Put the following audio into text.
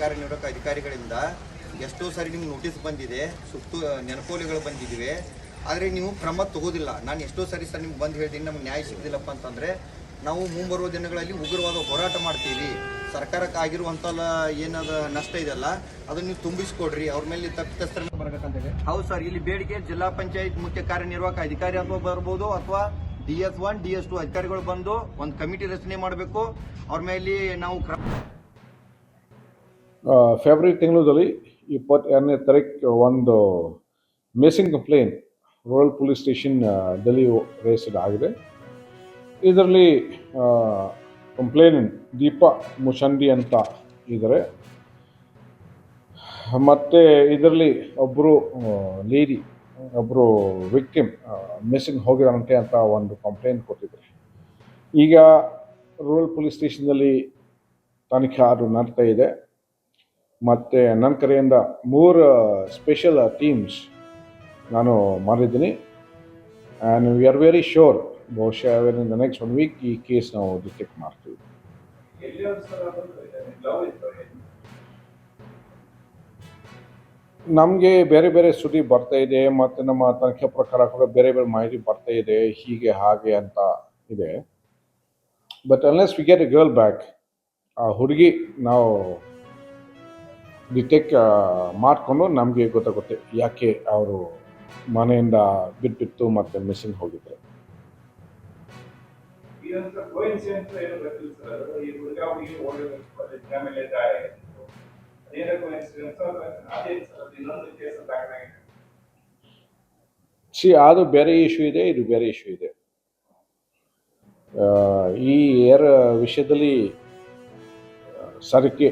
ಕಾರ್ಯನಿರ್ವಾಹಕ ಅಧಿಕಾರಿಗಳಿಂದ ಎಷ್ಟೋ ಸಾರಿ ನಿಮ್ಗೆ ನೋಟಿಸ್ ಬಂದಿದೆ, ಸುತ್ತು ನೆನಪೋಲಿಗಳು ಬಂದಿವೆ. ಆದರೆ ನೀವು ಕ್ರಮ ತಗೋದಿಲ್ಲ. ನಾನು ಎಷ್ಟೋ ಸಾರಿ ಸರ್ ನಿಮ್ಗೆ ಬಂದು ಹೇಳ್ತೀನಿ, ನಮ್ಗೆ ನ್ಯಾಯ ಸಿಗೋದಿಲ್ಲಪ್ಪ ಅಂತಂದರೆ ನಾವು ಮುಂಬರುವ ದಿನಗಳಲ್ಲಿ ಉಗ್ರವಾದ ಹೋರಾಟ ಮಾಡ್ತೀವಿ. ಸರ್ಕಾರಕ್ಕೆ ಆಗಿರುವಂಥ ಏನಾದ ನಷ್ಟ ಇದೆಯಲ್ಲ ಅದನ್ನು ನೀವು ತುಂಬಿಸ್ಕೊಡ್ರಿ, ಅವ್ರ ಮೇಲೆ ತಪ್ಪಿತಸ್ಥರನ್ನ ಬರಬೇಕಂತೇಳಿ. ಹೌದು ಸರ್, ಇಲ್ಲಿ ಬೇಡಿಕೆ ಜಿಲ್ಲಾ ಪಂಚಾಯತ್ ಮುಖ್ಯ ಕಾರ್ಯನಿರ್ವಾಹಕ ಅಧಿಕಾರಿ ಅಥವಾ ಬರ್ಬೋದು, ಅಥವಾ DS1 DS2 ಅಧಿಕಾರಿಗಳು ಬಂದು ಒಂದು ಕಮಿಟಿ ರಚನೆ ಮಾಡಬೇಕು. ಅವ್ರ ಮೇಲೆ ನಾವು ಫೆಬ್ರವರಿ ತಿಂಗಳಲ್ಲಿ 22ನೇ ತಾರೀಕು ಒಂದು missing complaint rural police station ದಲ್ಲಿ ರಿಜಿಸ್ಟರ್ ಆಗಿದೆ. ಇದರಲ್ಲಿ ಕಂಪ್ಲೇನೆಂಟ್ ದೀಪಾ ಮುಷಂಡಿ ಅಂತ ಇದ್ದಾರೆ. ಮತ್ತು ಇದರಲ್ಲಿ ಒಬ್ಬರು ಲೇಡಿ, ಒಬ್ಬರು ವಿಕ್ಟಿಮ್ ಮಿಸ್ಸಿಂಗ್ ಹೋಗಿರೋಂತೆ ಅಂತ ಒಂದು ಕಂಪ್ಲೇಂಟ್ ಕೊಟ್ಟಿದ್ದಾರೆ. ಈಗ ರೂರಲ್ ಪೊಲೀಸ್ ಸ್ಟೇಷನ್ನಲ್ಲಿ ತನಿಖೆ ನಡ್ತಾ ಇದೆ. ಮತ್ತು ನನ್ನ ಕಡೆಯಿಂದ 3 ಸ್ಪೆಷಲ್ ಟೀಮ್ಸ್ ನಾನು ಮಾಡಿದ್ದೀನಿ. And we are very sure ಬಹುಶಃ ಇನ್ ದ ನೆಕ್ಸ್ಟ್ 1 ವೀಕ್ ಈ ಕೇಸ್ ನಾವು ಡಿಟೆಕ್ಟ್ ಮಾಡ್ತೀವಿ. ನಮಗೆ ಬೇರೆ ಬೇರೆ ಸುದ್ದಿ ಬರ್ತಾ ಇದೆ, ಮತ್ತು ನಮ್ಮ ತನಿಖೆ ಪ್ರಕಾರ ಕೂಡ ಬೇರೆ ಬೇರೆ ಮಾಹಿತಿ ಬರ್ತಾ ಇದೆ, ಹೀಗೆ ಹಾಗೆ ಅಂತ ಇದೆ. But unless we get A girl back, ಆ ಹುಡುಗಿ ನಾವು ಡಿಟೆಕ್ಟ್ ಮಾಡಿಕೊಂಡು ನಮಗೆ ಗೊತ್ತಾಗುತ್ತೆ ಯಾಕೆ ಅವರು ಮನೆಯಿಂದ ಬಿಟ್ಟು ಮತ್ತೆ ಮಿಸ್ಸಿಂಗ್ ಹೋಗಿದ್ದಾರೆ. ಅದು ಬೇರೆ ಇಶ್ಯೂ ಇದೆ, ಇದು ಬೇರೆ ಇಶ್ಯೂ ಇದೆ. ಈ ವಿಷಯದಲ್ಲಿ ಸರಕ್ಕೆ